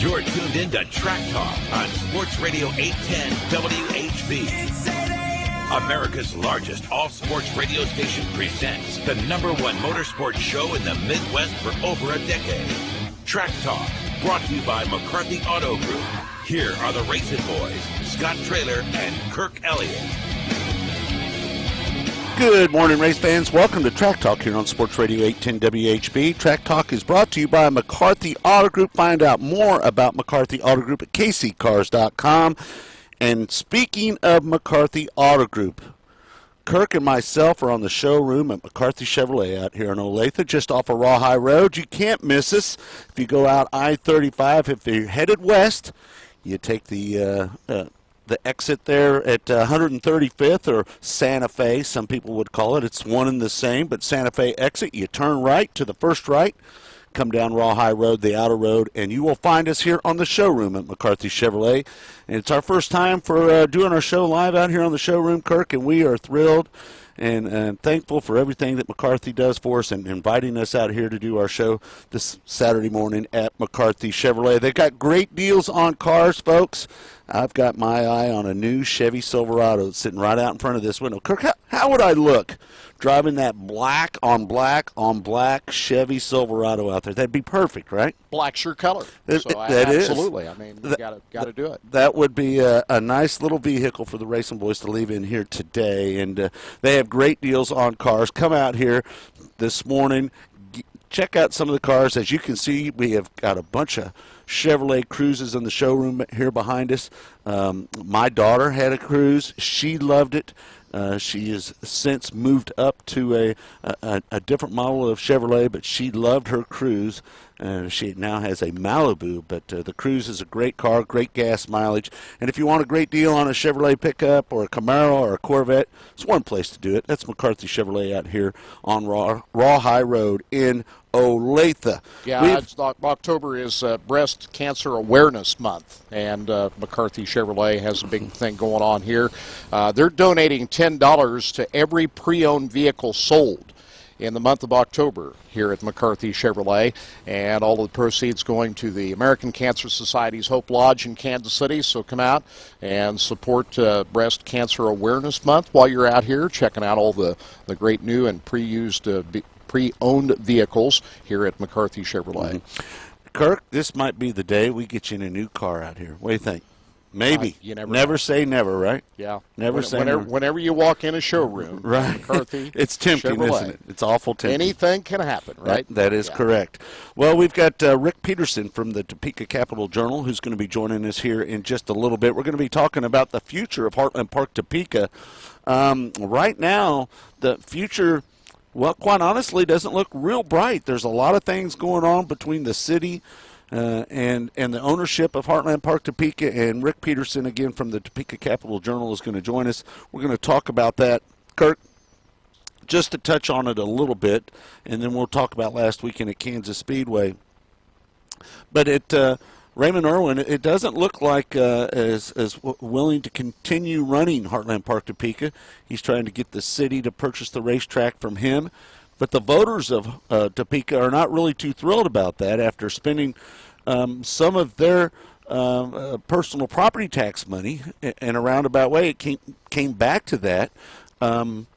You're tuned in to Track Talk on Sports Radio 810 WHB. America's largest all-sports radio station presents the #1 motorsports show in the Midwest for over a decade. Track Talk, brought to you by McCarthy Auto Group. Here are the RacinBoys, Scott Traylor and Kirk Elliott. Good morning, race fans. Welcome to Track Talk here on Sports Radio 810 WHB. Track Talk is brought to you by McCarthy Auto Group. Find out more about McCarthy Auto Group at kccars.com. And speaking of McCarthy Auto Group, Kirk and myself are on the showroom at McCarthy Chevrolet out here in Olathe, just off of Rawhide Road. You can't miss us. If you go out I-35, if you're headed west, you take the exit there at 135th, or Santa Fe, some people would call it. It's one and the same, but Santa Fe exit. You turn right to the first right, come down Rawhide Road, the outer road, and you will find us here on the showroom at McCarthy Chevrolet. And it's our first time for doing our show live out here on the showroom, Kirk, and we are thrilled and thankful for everything that McCarthy does for us and inviting us out here to do our show this Saturday morning at McCarthy Chevrolet. They've got great deals on cars, folks. I've got my eye on a new Chevy Silverado sitting right out in front of this window. Kirk, how would I look driving that black on black Chevy Silverado out there? That'd be perfect, right? Black's your color. Absolutely. I mean, you got to do it. That would be a nice little vehicle for the RacinBoys to leave in here today. And they have great deals on cars. Come out here this morning. Check out some of the cars. As you can see, we have got a bunch of Chevrolet Cruzes in the showroom here behind us. My daughter had a Cruze. She loved it. She has since moved up to a different model of Chevrolet, but she loved her Cruze. She now has a Malibu, but the Cruze is a great car, great gas mileage. And if you want a great deal on a Chevrolet pickup or a Camaro or a Corvette, it's one place to do it. That's McCarthy Chevrolet out here on Rawhide Road in Olathe. Yeah, October is Breast Cancer Awareness Month, and McCarthy Chevrolet has a big thing going on here. They're donating $10 to every pre-owned vehicle sold in the month of October here at McCarthy Chevrolet, and all of the proceeds going to the American Cancer Society's Hope Lodge in Kansas City. So come out and support Breast Cancer Awareness Month while you're out here checking out all the great new and pre-owned vehicles here at McCarthy Chevrolet. Mm-hmm. Kirk, this might be the day we get you in a new car out here. What do you think? Maybe. You never say never, right? Yeah. Never. Whenever you walk in a showroom, right? McCarthy, it's tempting, Chevrolet. Isn't it? It's awful tempting. Anything can happen, right? That is correct. Well, we've got Rick Peterson from the Topeka Capital Journal who's going to be joining us here in just a little bit. We're going to be talking about the future of Heartland Park Topeka. Right now, the future, well, quite honestly, doesn't look real bright. There's a lot of things going on between the city and the ownership of Heartland Park Topeka, and Rick Peterson, again, from the Topeka Capital Journal, is going to join us. We're going to talk about that. Kirk, just to touch on it a little bit, and then we'll talk about last weekend at Kansas Speedway. But Raymond Irwin, it doesn't look like as willing to continue running Heartland Park Topeka. He's trying to get the city to purchase the racetrack from him. But the voters of Topeka are not really too thrilled about that after spending some of their personal property tax money in a roundabout way. It came back to that on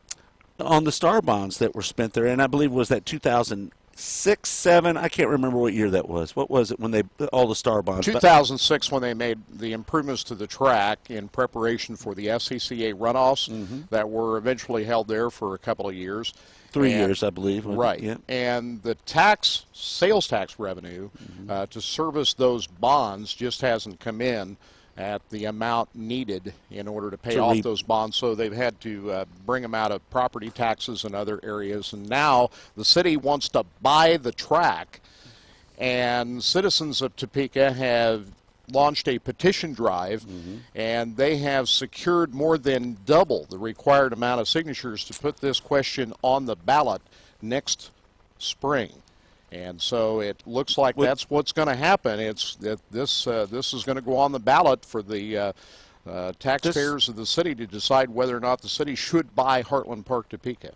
the Star bonds that were spent there. And I believe was that 2006, 7? I can't remember what year that was. What was it when all the Star bonds? 2006, when they made the improvements to the track in preparation for the SCCA runoffs that were eventually held there for a couple of years. 3 years, I believe. Right. Yeah. And the sales tax revenue to service those bonds just hasn't come in at the amount needed in order to pay off those bonds. So they've had to bring them out of property taxes and other areas. And now the city wants to buy the track, and citizens of Topeka have launched a petition drive, and they have secured more than double the required amount of signatures to put this question on the ballot next spring. And so it looks like that's what's going to happen. It's that this is going to go on the ballot for the taxpayers of the city to decide whether or not the city should buy Heartland Park Topeka.